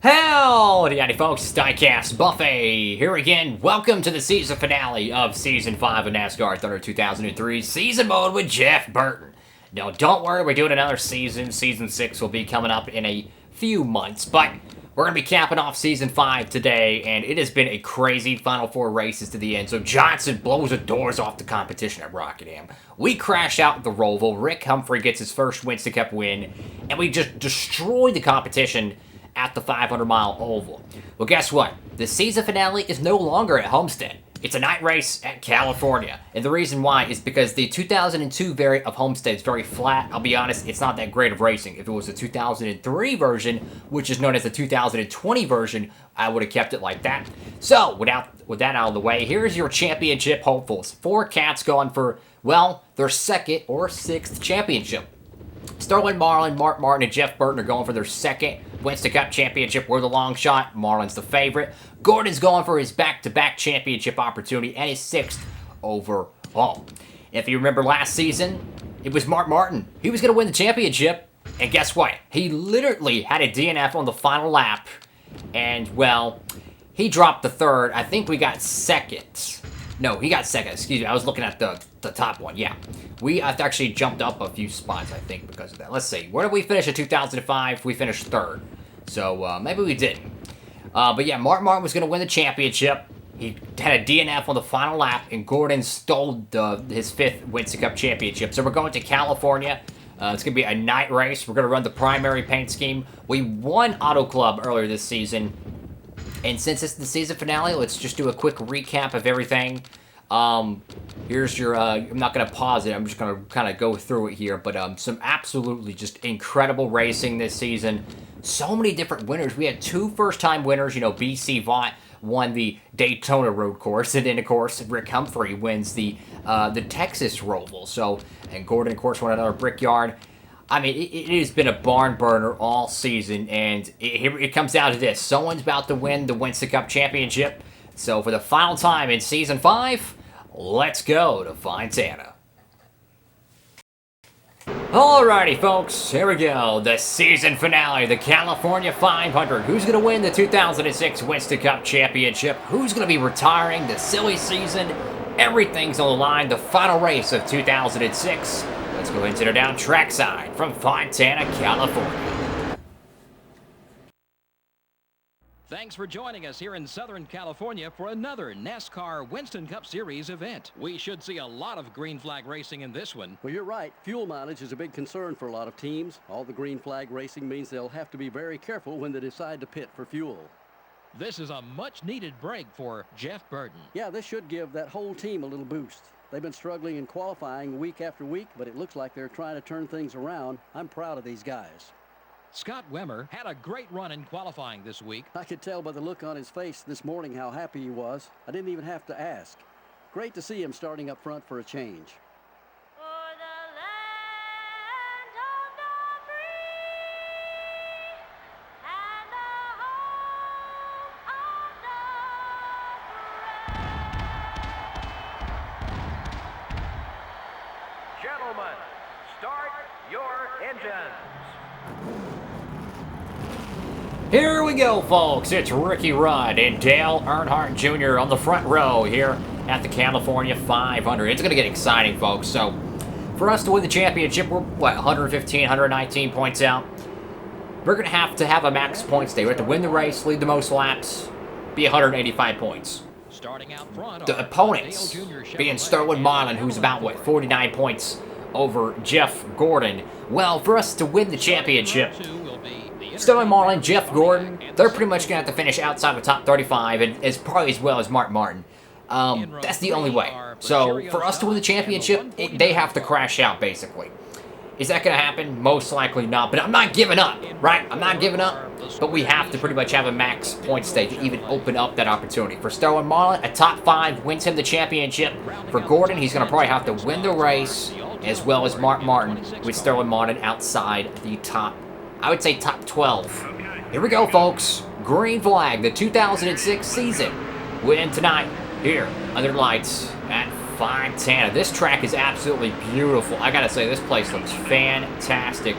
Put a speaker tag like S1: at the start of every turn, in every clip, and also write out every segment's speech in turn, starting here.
S1: Howdy, folks, DIECAST Buffet here again. Welcome to the season finale of Season 5 of NASCAR Thunder 2003 Season Mode with Jeff Burton. Now, don't worry, we're doing another season. Season 6 will be coming up in a few months, but we're going to be capping off Season 5 today, and it has been a crazy Final Four races to the end. So Johnson blows the doors off the competition at Rockingham. We crash out the Roval. Rick Humphrey gets his first Winston Cup win, and we just destroy the competition at the 500-mile oval. Well, guess what? The season finale is no longer at Homestead. It's a night race at California. And the reason why is because the 2002 variant of Homestead is very flat. I'll be honest, it's not that great of racing. If it was the 2003 version, which is known as the 2020 version, I would have kept it like that. So, with that out of the way, here's your championship hopefuls. 4 cats going for, well, their second or sixth championship. Sterling Marlin, Mark Martin, and Jeff Burton are going for their second Winston Cup championship. We're the long shot. Marlin's the favorite. Gordon's going for his back-to-back championship opportunity and his sixth overall. If you remember last season, it was Mark Martin. He was going to win the championship, and guess what? He literally had a DNF on the final lap, and, well, he dropped the third. I think we got second. No, he got second. Excuse me. I was looking at the top one. Yeah. We actually jumped up a few spots, I think, because of that. Let's see. Where did we finish in 2005? We finished third. So, maybe we didn't. But yeah, Mark Martin was going to win the championship. He had a DNF on the final lap, and Gordon stole his fifth Winston Cup championship. So we're going to California. It's going to be a night race. We're going to run the primary paint scheme. We won Auto Club earlier this season. And since it's the season finale, let's just do a quick recap of everything. Here's your, I'm not going to pause it, I'm just going to kind of go through it here, but some absolutely just incredible racing this season. So many different winners. We had 2 first-time winners. You know, BC Vaught won the Daytona road course, and then, of course, Rick Humphrey wins the Texas Roval. So, and Gordon, of course, won another Brickyard. I mean, it has been a barn burner all season, and it comes down to this. Someone's about to win the Winston Cup Championship. So for the final time in Season 5, let's go to Fontana. Alrighty, folks, here we go. The season finale, the California 500. Who's going to win the 2006 Winston Cup Championship? Who's going to be retiring the silly season? Everything's on the line. The final race of 2006. Let's go ahead and sit her down trackside from Fontana, California.
S2: Thanks for joining us here in Southern California for another NASCAR Winston Cup Series event. We should see a lot of green flag racing in this one.
S3: Well, you're right. Fuel mileage is a big concern for a lot of teams. All the green flag racing means they'll have to be very careful when they decide to pit for fuel.
S2: This is a much-needed break for Jeff Burton.
S3: Yeah, this should give that whole team a little boost. They've been struggling in qualifying week after week, but it looks like they're trying to turn things around. I'm proud of these guys.
S2: Scott Wemmer had a great run in qualifying this week.
S3: I could tell by the look on his face this morning how happy he was. I didn't even have to ask. Great to see him starting up front for a change.
S4: Gentlemen, start your engines.
S1: Here we go, folks. It's Ricky Rudd and Dale Earnhardt Jr. on the front row here at the California 500. It's going to get exciting, folks. So, for us to win the championship, we're, what, 115, 119 points out. We're going to have a max points day. We have to win the race, lead the most laps, be 185 points.
S2: Starting out front,
S1: the opponents being Sterling Marlin, who's about, what, 49 points over Jeff Gordon. Well, for us to win the championship, Sterling Marlin, Jeff Gordon, they're pretty much going to have to finish outside the top 35, and as probably as well as Mark Martin. That's the only way. So, for us to win the championship, they have to crash out, basically. Is that going to happen? Most likely not, but I'm not giving up, right? I'm not giving up, but we have to pretty much have a max point stay to even open up that opportunity. For Sterling Marlin, a top 5 wins him the championship. For Gordon, he's going to probably have to win the race, as well as Mark Martin, with Sterling Marlin outside the top, I would say top 12. Here we go, folks. Green flag, the 2006 season. Win tonight here under the lights at Fontana. This track is absolutely beautiful. I gotta say, this place looks fantastic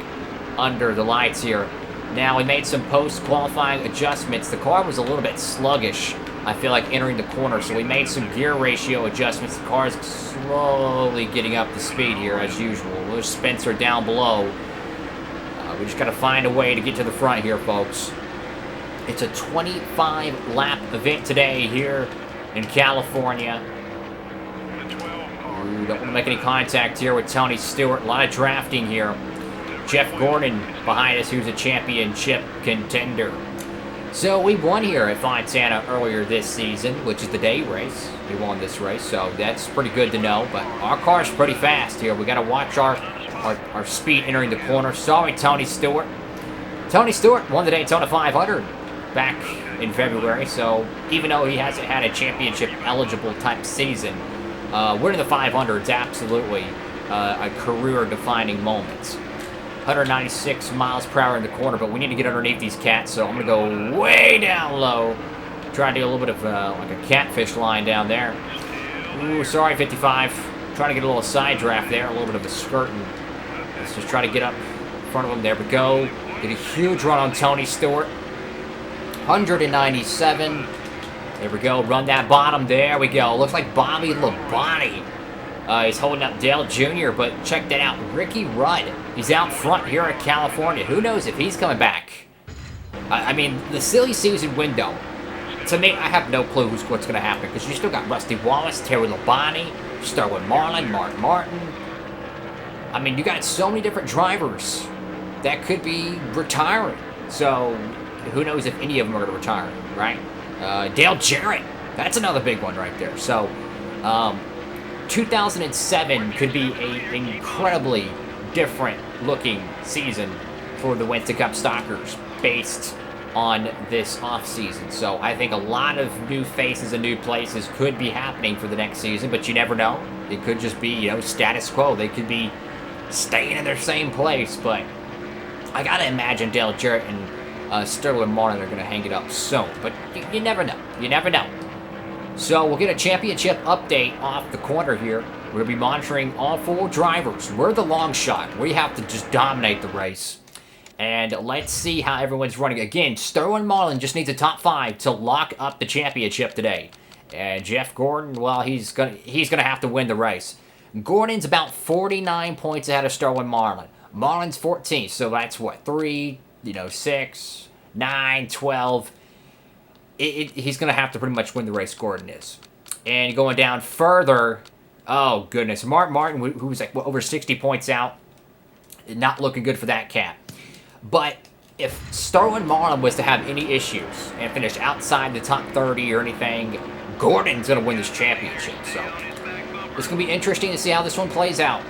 S1: under the lights here. Now, we made some post-qualifying adjustments. The car was a little bit sluggish, I feel like, entering the corner, so we made some gear ratio adjustments. The car is slowly getting up to speed here, as usual. There's Spencer down below. We just got to find a way to get to the front here, folks. It's a 25-lap event today here in California. Ooh, don't want to make any contact here with Tony Stewart. A lot of drafting here. Jeff Gordon behind us, who's a championship contender. So we won here at Fontana earlier this season, which is the day race. We won this race, so that's pretty good to know. But our car's pretty fast here. We got to watch our speed entering the corner. Sorry, Tony Stewart. Tony Stewart won the Daytona 500 back in February, so even though he hasn't had a championship-eligible type season, winning the 500 is absolutely a career-defining moment. 196 miles per hour in the corner, but we need to get underneath these cats, so I'm going to go way down low. Try to do a little bit of like a catfish line down there. Ooh, sorry, 55. Trying to get a little side draft there, a little bit of a skirting. Let's just try to get up in front of him. There we go. Get a huge run on Tony Stewart. 197. There we go. Run that bottom. There we go. Looks like Bobby Labonte. He's holding up Dale Jr., but check that out. Ricky Rudd. He's out front here in California. Who knows if he's coming back? I mean, the silly season window. To me, I have no clue what's going to happen, because you still got Rusty Wallace, Terry Labonte, Sterling Marlin, Mark Martin. I mean, you got so many different drivers that could be retiring. So, who knows if any of them are going to retire, right? Dale Jarrett. That's another big one right there. So, 2007 could be an incredibly different looking season for the Winston Cup Stalkers based on this offseason. So I think a lot of new faces and new places could be happening for the next season, but you never know. It could just be, you know, status quo. They could be staying in their same place, but I gotta imagine Dale Jarrett and Sterling Marlin are gonna hang it up soon, but you never know. You never know. So we'll get a championship update off the corner here. We'll be monitoring all 4 drivers. We're the long shot. We have to just dominate the race. And let's see how everyone's running. Again, Sterling Marlin just needs a top 5 to lock up the championship today. And Jeff Gordon, well, he's gonna have to win the race. Gordon's about 49 points ahead of Sterling Marlin. Marlin's 14, so that's what, 3, 6, 9, 12. He's going to have to pretty much win the race, Gordon is. And going down further, oh, goodness. Mark Martin, who was like over 60 points out, not looking good for that cat. But if Sterling Marlin was to have any issues and finish outside the top 30 or anything, Gordon's going to win this championship. So it's going to be interesting to see how this one plays out,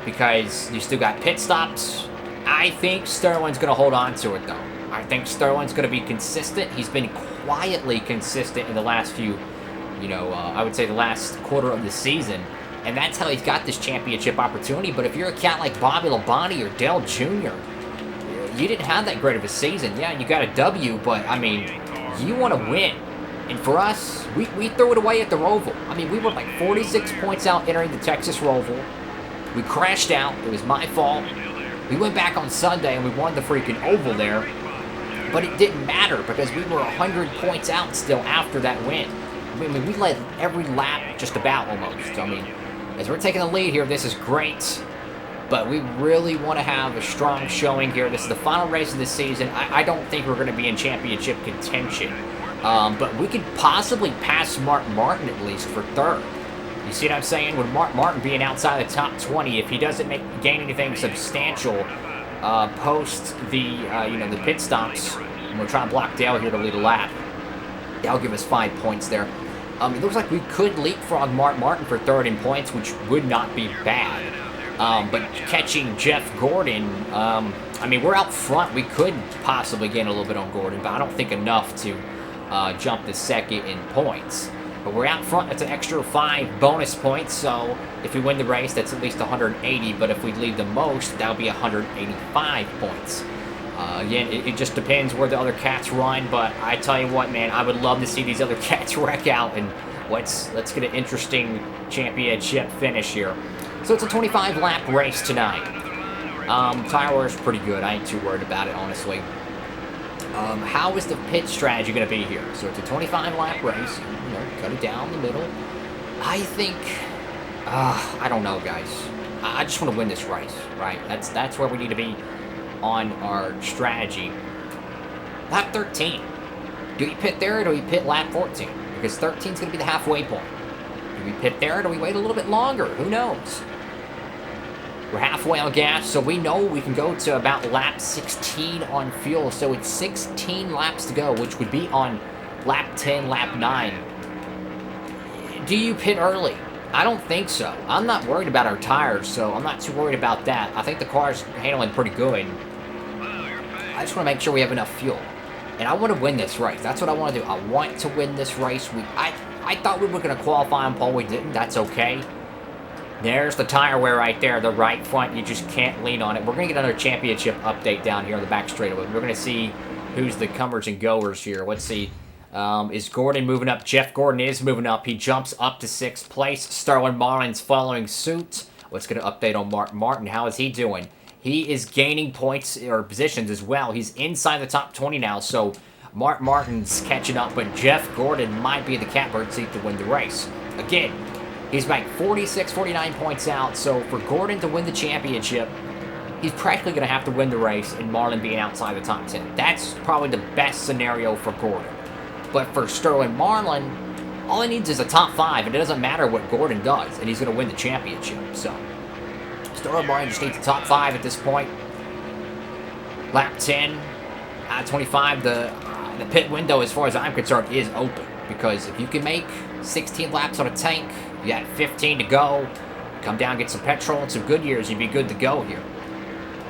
S1: because you still got pit stops. I think Sterling's going to hold on to it, though. I think Sterling's going to be consistent. He's been quietly consistent in the last few, I would say the last quarter of the season. And that's how he's got this championship opportunity. But if you're a cat like Bobby Labonte or Dale Jr., you didn't have that great of a season. Yeah, you got a W, but, I mean, you want to win. And for us, we threw it away at the Roval. I mean, we were like 46 points out entering the Texas Roval. We crashed out. It was my fault. We went back on Sunday and we won the freaking Oval there. But it didn't matter because we were 100 points out still after that win. I mean, we led every lap just about almost. I mean, as we're taking the lead here, this is great. But we really want to have a strong showing here. This is the final race of the season. I don't think we're going to be in championship contention. But we could possibly pass Mark Martin at least for 3rd. You see what I'm saying? With Mark Martin being outside the top 20, if he doesn't gain anything substantial post the the pit stops, and we're trying to block Dale here to lead a lap, that'll give us 5 points there. It looks like we could leapfrog Mark Martin for 3rd in points, which would not be bad. But catching Jeff Gordon, I mean, we're out front. We could possibly gain a little bit on Gordon, but I don't think enough to jump to 2nd in points. But we're out front. That's an extra 5 bonus points, so if we win the race, that's at least 180. But if we lead the most, that'll be 185 points. Again, it just depends where the other cats run, but I tell you what, man, I would love to see these other cats wreck out, and let's get an interesting championship finish here. So it's a 25-lap race tonight. Tire wear is pretty good. I ain't too worried about it, honestly. How is the pit strategy going to be here? So it's a 25-lap race. You know, cut it down the middle. I think... I don't know, guys. I just want to win this race, right? That's where we need to be on our strategy. Lap 13. Do we pit there or do we pit lap 14? Because 13 is going to be the halfway point. Do we pit there or do we wait a little bit longer? Who knows? We're halfway on gas, so we know we can go to about lap 16 on fuel. So it's 16 laps to go, which would be on lap 10, lap 9. Do you pit early? I don't think so. I'm not worried about our tires, so I'm not too worried about that. I think the car's handling pretty good. I just want to make sure we have enough fuel. And I want to win this race. That's what I want to do. I want to win this race. I thought we were going to qualify on pole. We didn't. That's okay. There's the tire wear right there. The right front, you just can't lean on it. We're going to get another championship update down here on the back straightaway. We're going to see who's the comers and goers here. Let's see. Is Gordon moving up? Jeff Gordon is moving up. He jumps up to 6th place. Sterling Marlin's following suit. Let's get an update on Mark Martin. How is he doing? He is gaining points or positions as well. He's inside the top 20 now, so Mark Martin's catching up, but Jeff Gordon might be the catbird seat to win the race. Again, he's back 46, 49 points out, so for Gordon to win the championship, he's practically going to have to win the race and Marlin being outside the top 10. That's probably the best scenario for Gordon. But for Sterling Marlin, all he needs is a top 5, and it doesn't matter what Gordon does, and he's going to win the championship. So, Sterling Marlin just needs a top 5 at this point. Lap 10, 25, the pit window, as far as I'm concerned, is open. Because if you can make 16 laps on a tank, you got 15 to go, come down, get some petrol and some Goodyears, you'd be good to go here.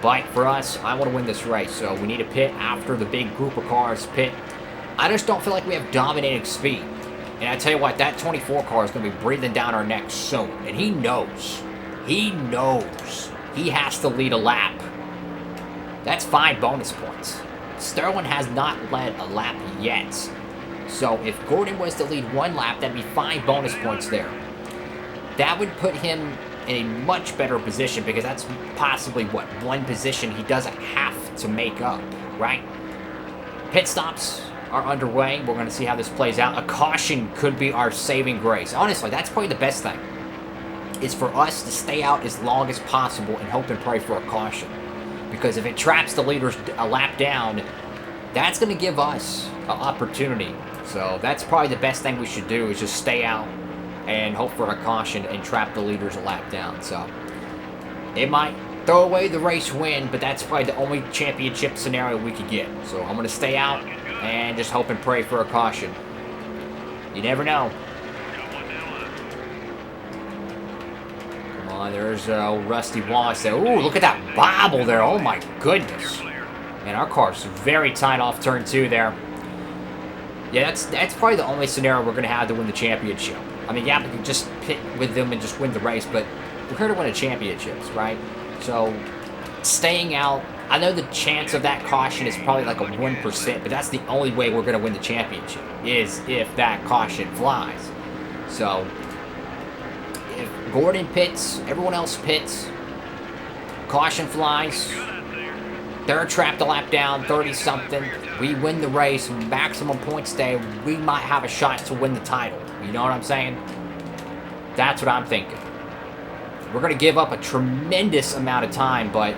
S1: But for us, I want to win this race, so we need to pit after the big group of cars pit. I just don't feel like we have dominating speed. And I tell you what, that 24 car is going to be breathing down our necks soon. And he knows. He knows. He has to lead a lap. That's 5 bonus points. Sterling has not led a lap yet. So if Gordon was to lead 1 lap, that'd be 5 bonus points there. That would put him in a much better position because that's possibly, what, 1 position he doesn't have to make up, right? Pit stops are underway. We're going to see how this plays out. A caution could be our saving grace. Honestly, that's probably the best thing. Is for us to stay out as long as possible and hope and pray for a caution. Because if it traps the leaders a lap down, that's going to give us an opportunity. So that's probably the best thing we should do is just stay out and hope for a caution and trap the leaders a lap down. So it might throw away the race win, but that's probably the only championship scenario we could get. So I'm going to stay out and just hope and pray for a caution. You never know. Come on, there's old Rusty Wallace there. Ooh, look at that bobble there. Oh my goodness. Man, our car's very tight off turn 2 there. Yeah, that's probably the only scenario we're going to have to win the championship. I mean, yeah, we can just pit with them and just win the race, but we're here to win the championships, right? So, staying out, I know the chance of that caution is probably like a 1%, but that's the only way we're going to win the championship, is if that caution flies. So, if Gordon pits, everyone else pits, caution flies, they're trapped a lap down, 30-something, we win the race, maximum points day, we might have a shot to win the title. You know what I'm saying? That's what I'm thinking. We're going to give up a tremendous amount of time, but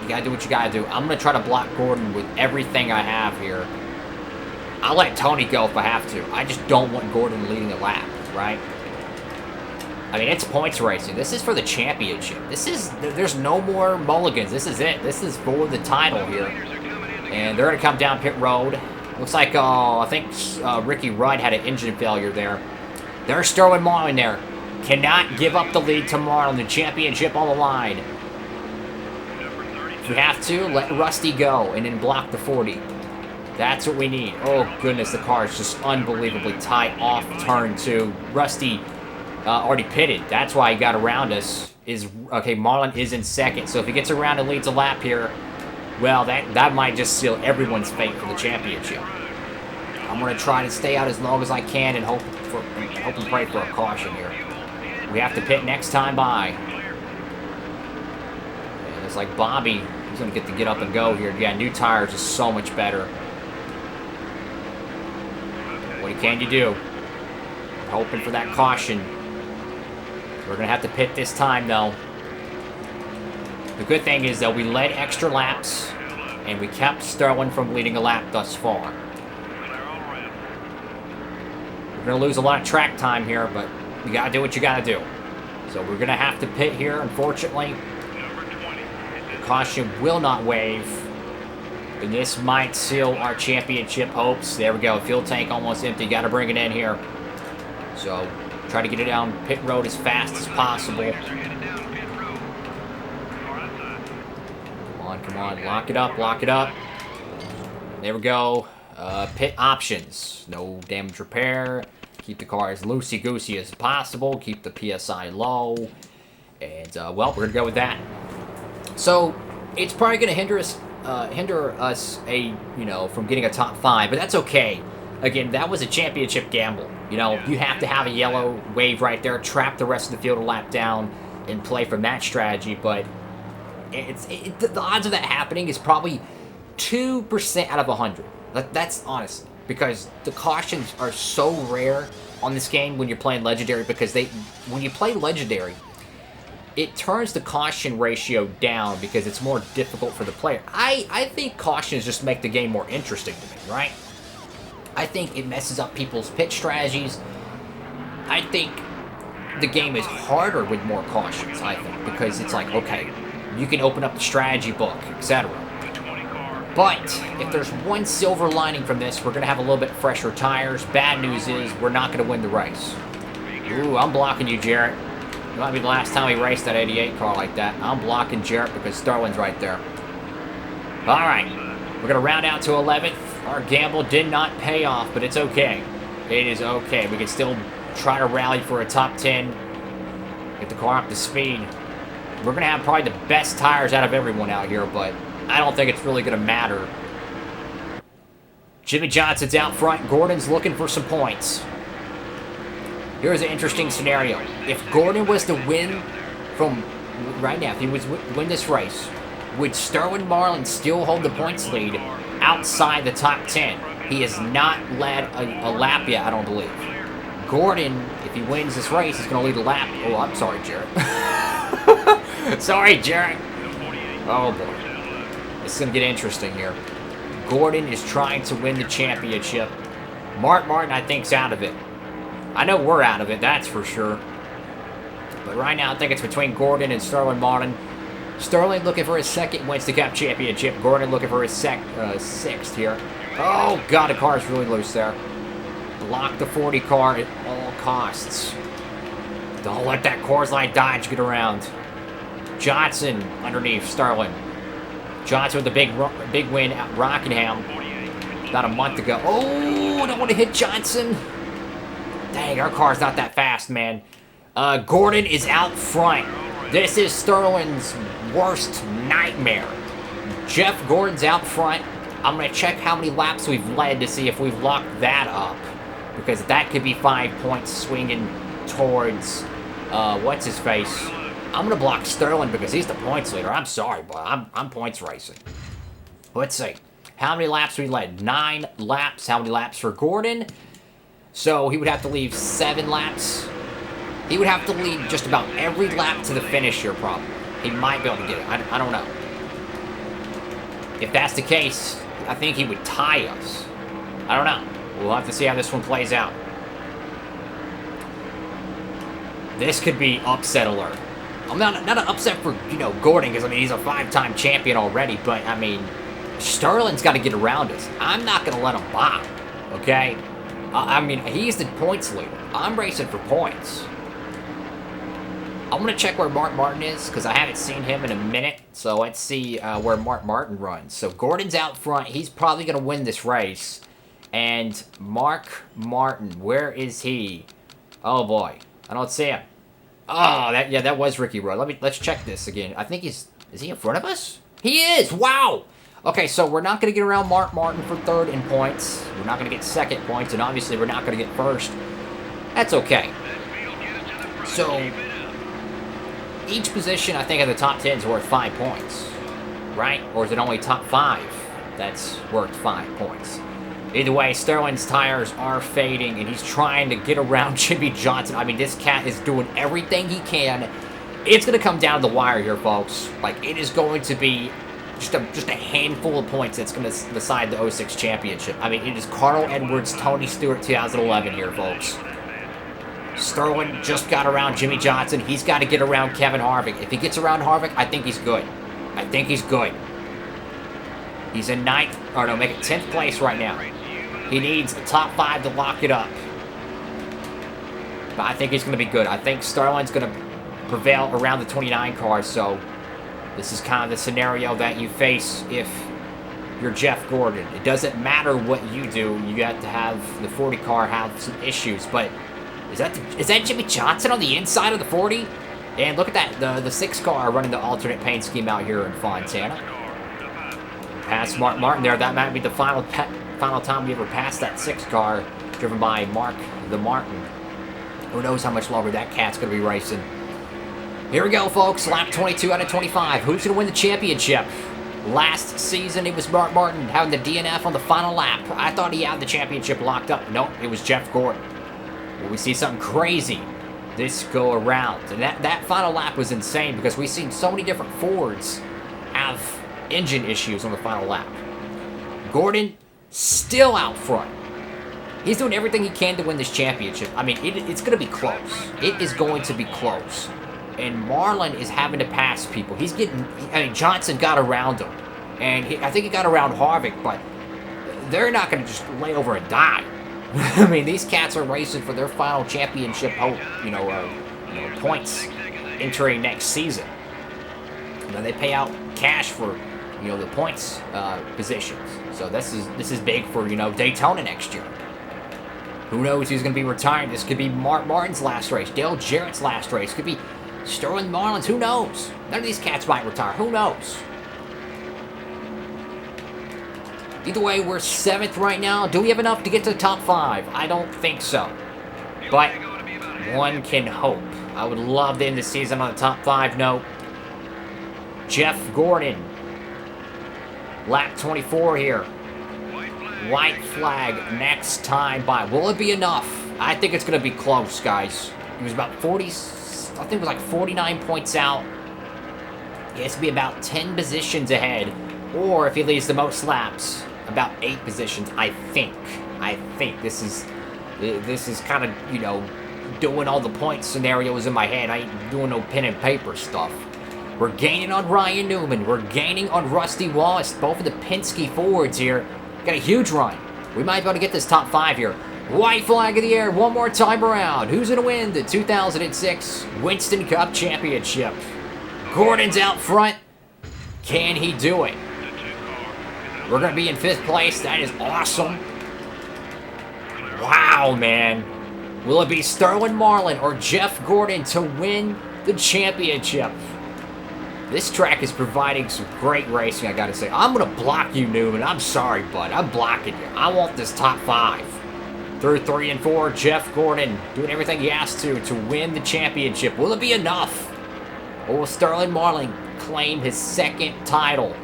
S1: you got to do what you got to do. I'm going to try to block Gordon with everything I have here. I'll let Tony go if I have to. I just don't want Gordon leading the lap, right? I mean, it's points racing. This is for the championship. There's no more mulligans. This is it. This is for the title here. And they're going to come down pit road. Looks like, I think Ricky Rudd had an engine failure there. There's Sterling Marlin there. Cannot give up the lead to Marlin. The championship on the line. If you have to, let Rusty go and then block the 40. That's what we need. Oh, goodness, the car is just unbelievably tight off turn 2. Rusty already pitted. That's why he got around us. Okay, Marlin is in second. So if he gets around and leads a lap here, well, that might just seal everyone's fate for the championship. I'm going to try to stay out as long as I can and hope and pray for a caution here. We have to pit next time by. And let's Looks like Bobby, he's going to get up and go here. Yeah, new tires is so much better. What can you do? Hoping for that caution. We're going to have to pit this time, though. The good thing is, though, we led extra laps, and we kept Sterling from leading a lap thus far. We're going to lose a lot of track time here, but you got to do what you got to do. So we're going to have to pit here, unfortunately. The caution will not wave. And this might seal our championship hopes. There we go. Fuel tank almost empty. Got to bring it in here. So try to get it down pit road as fast as possible. Come on. Lock it up. Lock it up. There we go. Pit options. No damage repair. Keep the car as loosey-goosey as possible. Keep the PSI low. And, well, we're going to go with that. So, it's probably going to hinder us from getting a top 5, but that's okay. Again, that was a championship gamble. You know, you have to have a yellow wave right there, trap the rest of the field a lap down, and play from that strategy, but the odds of that happening is probably 2% out of 100. That's honest. Because the cautions are so rare on this game when you're playing Legendary, because when you play Legendary, it turns the caution ratio down because it's more difficult for the player. I think cautions just make the game more interesting to me, right? I think it messes up people's pit strategies. I think the game is harder with more cautions, I think, because it's like, okay, you can open up the strategy book, etc. But if there's one silver lining from this, we're going to have a little bit fresher tires. Bad news is we're not going to win the race. Ooh, I'm blocking you, Jarrett. It might be the last time we raced that 88 car like that. I'm blocking Jarrett because Sterling's right there. All right, we're going to round out to 11th. Our gamble did not pay off, but it's okay. It is okay. We can still try to rally for a top 10. Get the car up to speed. We're going to have probably the best tires out of everyone out here, but I don't think it's really going to matter. Jimmy Johnson's out front. Gordon's looking for some points. Here's an interesting scenario. If Gordon was to win from right now, if he was win this race, would Sterling Marlin still hold the points lead outside the top 10? He has not led a lap yet, I don't believe. Gordon, if he wins this race, is going to lead a lap. Oh, I'm sorry, Jarrett. Sorry, Jarrett. Oh, boy. This is going to get interesting here. Gordon is trying to win the championship. Mark Martin, I think, is out of it. I know we're out of it, that's for sure. But right now, I think it's between Gordon and Sterling Martin. Sterling looking for his second Winston Cup championship. Gordon looking for his sixth here. Oh, God, the car is really loose there. Block the 40 car at all costs. Don't let that Coors Light Dodge get around. Johnson underneath Sterling. Johnson with the big win at Rockingham about a month ago. Oh, I don't want to hit Johnson. Dang, our car's not that fast, man. Gordon is out front. This is Sterling's worst nightmare. Jeff Gordon's out front. I'm going to check how many laps we've led to see if we've locked that up. Because that could be 5 points swinging towards, what's-his-face. I'm going to block Sterling because he's the points leader. I'm sorry, but I'm points racing. Let's see. How many laps we led? 9 laps. How many laps for Gordon? So he would have to leave 7 laps. He would have to lead just about every lap to the finish here, probably. He might be able to get it. I don't know. If that's the case, I think he would tie us. I don't know. We'll have to see how this one plays out. This could be upset alert. I'm not an upset for, Gordon, because, I mean, he's a 5-time champion already, but, I mean, Sterling's got to get around us. I'm not going to let him bomb, okay? I mean, he's the points leader. I'm racing for points. I'm going to check where Mark Martin is, because I haven't seen him in a minute, so let's see where Mark Martin runs. So, Gordon's out front. He's probably going to win this race. And Mark Martin, where is he? Oh, boy. I don't see him. Oh, that was Ricky Roy. Let's check this again. I think is he in front of us? He is! Wow! Okay, so we're not going to get around Mark Martin for 3rd in points. We're not going to get 2nd points, and obviously we're not going to get 1st. That's okay. So, each position, I think, in the top 10 is worth 5 points, right? Or is it only top 5 that's worth 5 points? Either way, Sterling's tires are fading, and he's trying to get around Jimmy Johnson. I mean, this cat is doing everything he can. It's going to come down to the wire here, folks. Like, it is going to be just a handful of points that's going to decide the 06 championship. I mean, it is Carl Edwards, Tony Stewart 2011 here, folks. Sterling just got around Jimmy Johnson. He's got to get around Kevin Harvick. If he gets around Harvick, I think he's good. I think he's good. He's in 9th, or no, make it 10th place right now. He needs the top 5 to lock it up. But I think he's going to be good. I think Sterling's going to prevail around the 29 car, so this is kind of the scenario that you face if you're Jeff Gordon. It doesn't matter what you do. You got to have the 40 car have some issues, but is that Jimmy Johnson on the inside of the 40? And look at that, the 6 car running the alternate paint scheme out here in Fontana. Past Mark Martin there. That might be the final time we ever passed that 6 car driven by Mark the Martin. Who knows how much longer that cat's going to be racing. Here we go, folks. Lap 22 out of 25. Who's going to win the championship? Last season, it was Mark Martin having the DNF on the final lap. I thought he had the championship locked up. Nope, it was Jeff Gordon. Will we see something crazy this go around? And that final lap was insane because we've seen so many different Fords have engine issues on the final lap. Gordon still out front. He's doing everything he can to win this championship. I mean, it's going to be close. It is going to be close. And Marlin is having to pass people. He's getting... I mean, Johnson got around him. And I think he got around Harvick, but they're not going to just lay over and die. I mean, these cats are racing for their final championship hope, points entering next season. They pay out cash for, the points positions. So this is big for, Daytona next year. Who knows who's going to be retiring? This could be Mark Martin's last race, Dale Jarrett's last race. Could be Sterling Marlin's. Who knows? None of these cats might retire. Who knows? Either way, we're 7th right now. Do we have enough to get to the top 5? I don't think so. But one can hope. I would love to end the season on the top 5 note. Jeff Gordon. Lap 24 here. White flag next time by. Will it be enough? I think it's going to be close, guys. He was about 40, I think it was like 49 points out. He has to be about 10 positions ahead. Or if he leads the most laps, about 8 positions, I think. This is kind of, doing all the point scenarios in my head. I ain't doing no pen and paper stuff. We're gaining on Ryan Newman. We're gaining on Rusty Wallace. Both of the Penske Fords here. Got a huge run. We might be able to get this top 5 here. White flag in the air one more time around. Who's going to win the 2006 Winston Cup Championship? Gordon's out front. Can he do it? We're going to be in 5th place. That is awesome. Wow, man. Will it be Sterling Marlin or Jeff Gordon to win the championship? This track is providing some great racing, I gotta say. I'm gonna block you, Newman. I'm sorry, bud. I'm blocking you. I want this top 5. Through 3 and 4, Jeff Gordon doing everything he has to win the championship. Will it be enough? Or will Sterling Marlin claim his 2nd title?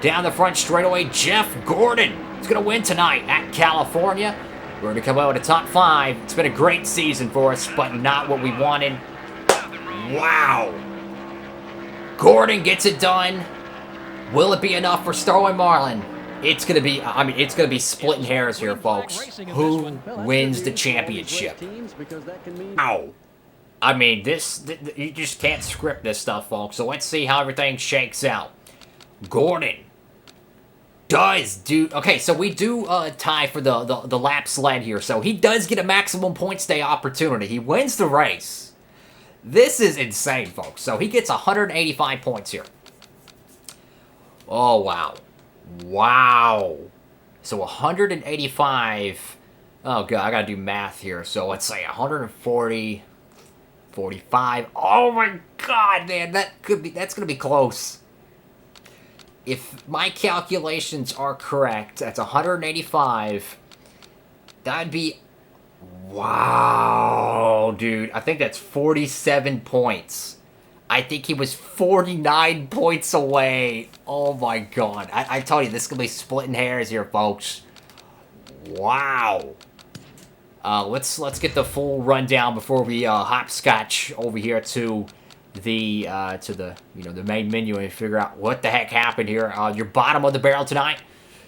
S1: Down the front straightaway, Jeff Gordon is gonna win tonight at California. We're gonna come out with a top 5. It's been a great season for us, but not what we wanted. Wow. Gordon gets it done. Will it be enough for Sterling Marlin? It's going to be, it's going to be splitting hairs here, folks. Who wins the championship? Ow. I mean, you just can't script this stuff, folks. So let's see how everything shakes out. Gordon does do, okay, so we do tie for the lap sled here. So he does get a maximum points day opportunity. He wins the race. This is insane, folks. So he gets 185 points here. Oh, wow. Wow. So 185. Oh, God, I got to do math here. So let's say 140, 45. Oh, my God, man. That's going to be close. If my calculations are correct, that's 185. That'd be... Wow, dude. I think that's 47 points. I think he was 49 points away. Oh my god. I tell you, this is going to be splitting hairs here, folks. Wow. Let's get the full rundown before we hopscotch over here to the the main menu and figure out what the heck happened here. Your bottom of the barrel tonight.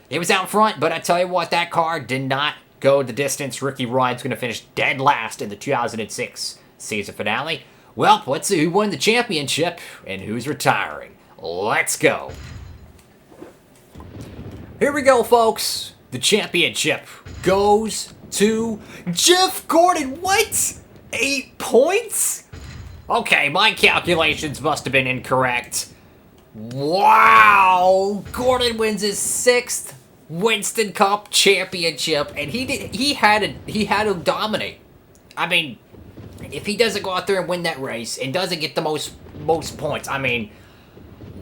S1: It was out front, but I tell you what, that car did not go the distance. Ricky Rudd's going to finish dead last in the 2006 season finale. Well, let's see who won the championship and who's retiring. Let's go. Here we go, folks. The championship goes to Jeff Gordon. What? 8 points? Okay, my calculations must have been incorrect. Wow! Gordon wins his 6th Winston Cup championship, and he had to dominate. I mean, if he doesn't go out there and win that race and doesn't get the most points, I mean,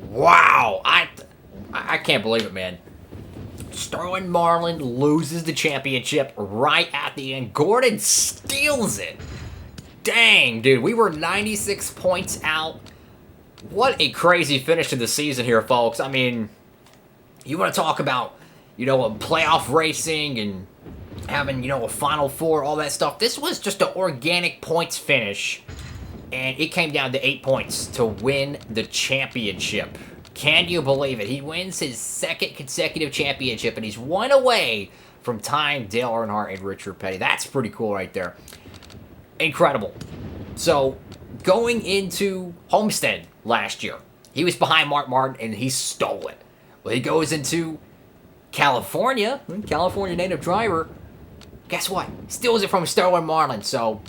S1: wow! I can't believe it, man. Sterling Marlin loses the championship right at the end. Gordon steals it. Dang, dude, we were 96 points out. What a crazy finish to the season here, folks. I mean, you want to talk about, a playoff racing and having, a Final Four, all that stuff. This was just an organic points finish, and it came down to 8 points to win the championship. Can you believe it? He wins his 2nd consecutive championship, and he's 1 away from tying Dale Earnhardt and Richard Petty. That's pretty cool right there. Incredible. So, going into Homestead last year, he was behind Mark Martin, and he stole it. Well, he goes into California native driver. Guess what? Steals it from Sterling Marlin. So,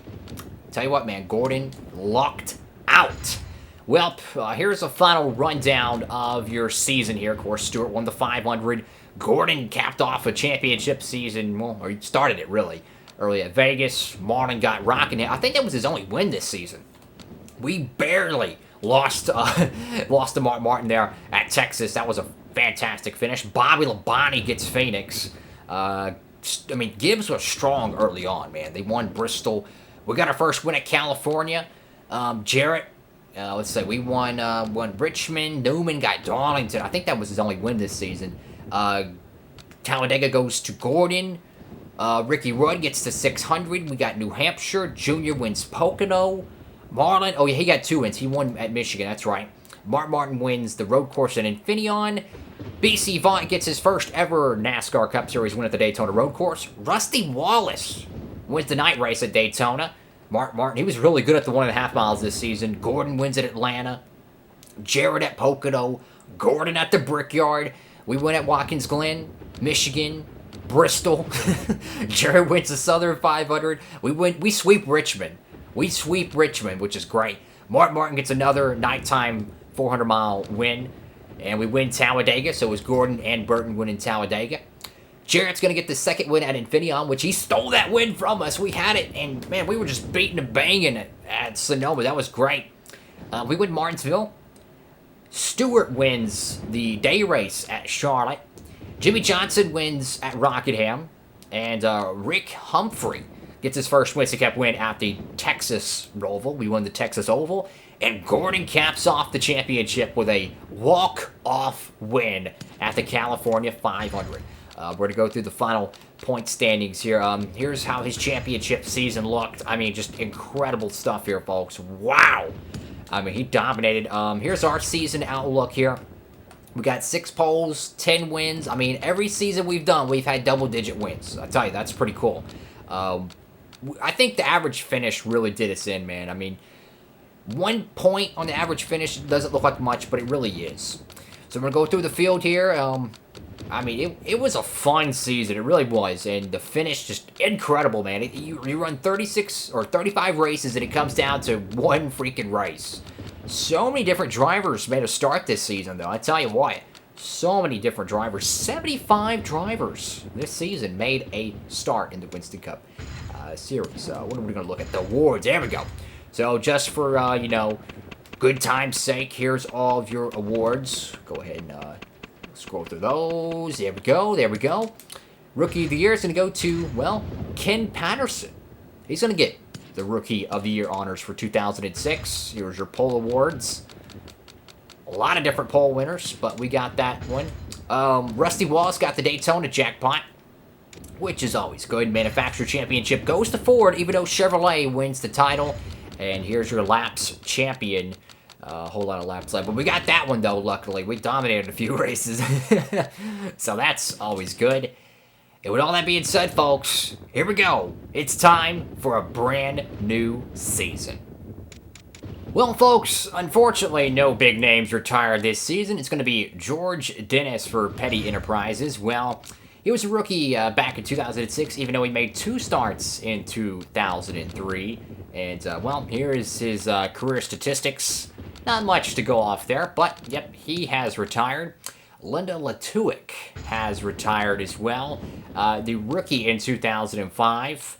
S1: tell you what, man, Gordon lucked out. Well, here's a final rundown of your season here. Of course, Stewart won the 500. Gordon capped off a championship season, or he started it, really, early at Vegas. Martin got rocking it. I think that was his only win this season. We barely lost to Mark Martin there at Texas. That was a fantastic finish. Bobby Labonte gets Phoenix. Gibbs was strong early on, man. They won Bristol. We got our first win at California. Jarrett, let's say we won Richmond. Newman got Darlington. I think that was his only win this season. Talladega goes to Gordon. Ricky Rudd gets to 600. We got New Hampshire. Junior wins Pocono. Marlin, oh yeah, he got 2 wins. He won at Michigan, that's right. Mark Martin wins the road course at Infineon. BC Vaught gets his first ever NASCAR Cup Series win at the Daytona road course. Rusty Wallace wins the night race at Daytona. Mark Martin, he was really good at the 1.5 miles this season. Gordon wins at Atlanta. Jarrett at Pocono. Gordon at the Brickyard. We win at Watkins Glen, Michigan, Bristol. Jarrett wins the Southern 500. We sweep Richmond. We sweep Richmond, which is great. Mark Martin gets another nighttime 400-mile win. And we win Talladega, so it was Gordon and Burton winning Talladega. Jarrett's going to get the 2nd win at Infineon, which he stole that win from us. We had it, and man, we were just beating and banging it at Sonoma. That was great. We win Martinsville. Stewart wins the day race at Charlotte. Jimmy Johnson wins at Rockingham. And Rick Humphrey gets his first Winston Cup win at the Texas Oval. We won the Texas Oval. And Gordon caps off the championship with a walk-off win at the California 500. We're going to go through the final point standings here. Here's how his championship season looked. I mean, just incredible stuff here, folks. Wow. I mean, he dominated. Here's our season outlook here. We got 6 poles, 10 wins. I mean, every season we've done, we've had double-digit wins. I tell you, that's pretty cool. I think the average finish really did us in, man. I mean, 1 point on the average finish doesn't look like much, but it really is. So we're going to go through the field here. I mean, it was a fun season. It really was. And the finish, just incredible, man. You run 36 or 35 races, and it comes down to 1 freaking race. So many different drivers made a start this season, though. I tell you what. So many different drivers. 75 drivers this season made a start in the Winston Cup Series. What are we going to look at? The awards. There we go. So just for, good time's sake, here's all of your awards. Go ahead and scroll through those. There we go. There we go. Rookie of the Year is going to go to, well, Ken Patterson. He's going to get the Rookie of the Year honors for 2006. Here's your poll awards. A lot of different poll winners, but we got that one. Rusty Wallace got the Daytona jackpot, which is always good. Manufacturer Championship goes to Ford, even though Chevrolet wins the title. And here's your laps champion. A whole lot of laps left. But we got that one, though, luckily. We dominated a few races. So that's always good. And with all that being said, folks, here we go. It's time for a brand new season. Well, folks, unfortunately, no big names retired this season. It's going to be George Dennis for Petty Enterprises. Well, he was a rookie back in 2006, even though he made 2 starts in 2003. And, well, here is his career statistics. Not much to go off there, but, yep, he has retired. Linda Latuick has retired as well. The rookie in 2005.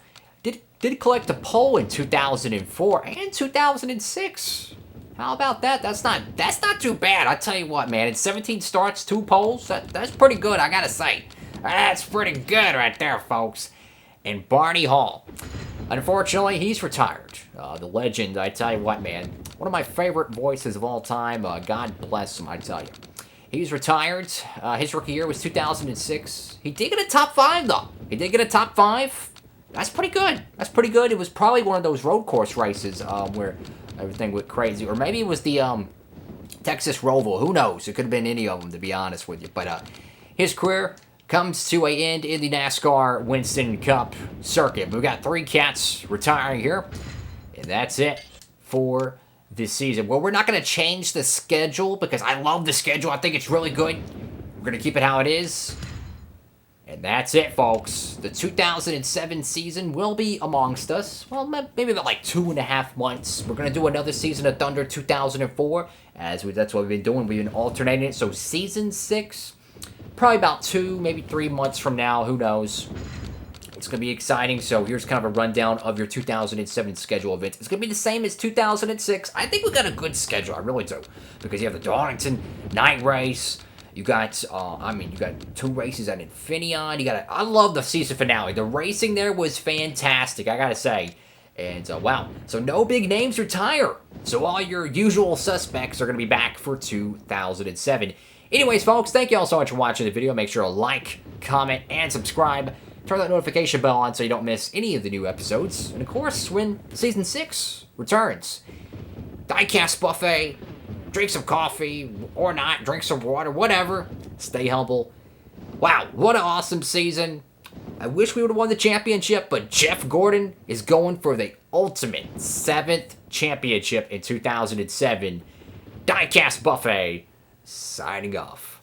S1: Did collect a pole in 2004 and 2006. How about that? That's not too bad. I tell you what, man. It's 17 starts, 2 poles. That's pretty good, I gotta say. That's pretty good right there, folks. And Barney Hall. Unfortunately, he's retired. The legend, I tell you what, man. One of my favorite voices of all time. God bless him, I tell you. He's retired. His rookie year was 2006. He did get a top 5, though. He did get a top 5. That's pretty good. That's pretty good. It was probably one of those road course races where everything went crazy. Or maybe it was the Texas Roval. Who knows? It could have been any of them, to be honest with you. But his career comes to an end in the NASCAR Winston Cup circuit. We've got 3 cats retiring here. And that's it for this season. Well, we're not going to change the schedule because I love the schedule. I think it's really good. We're going to keep it how it is. And that's it, folks. The 2007 season will be amongst us. Well, maybe about like 2.5 months. We're going to do another season of Thunder 2004. That's what we've been doing. We've been alternating it. So season 6, probably about 2, maybe 3 months from now. Who knows? It's going to be exciting. So here's kind of a rundown of your 2007 schedule events. It's going to be the same as 2006. I think we got a good schedule. I really do. Because you have the Darlington night race. You got, you got 2 races at Infineon. I love the season finale. The racing there was fantastic, I gotta say. And, wow. So no big names retire. So all your usual suspects are gonna be back for 2007. Anyways, folks, thank you all so much for watching the video. Make sure to like, comment, and subscribe. Turn that notification bell on so you don't miss any of the new episodes. And, of course, when Season 6 returns, DIECAST buffet. Drink some coffee, or not, drink some water, whatever. Stay humble. Wow, what an awesome season. I wish we would have won the championship, but Jeff Gordon is going for the ultimate 7th championship in 2007. DIECAST Buffet, signing off.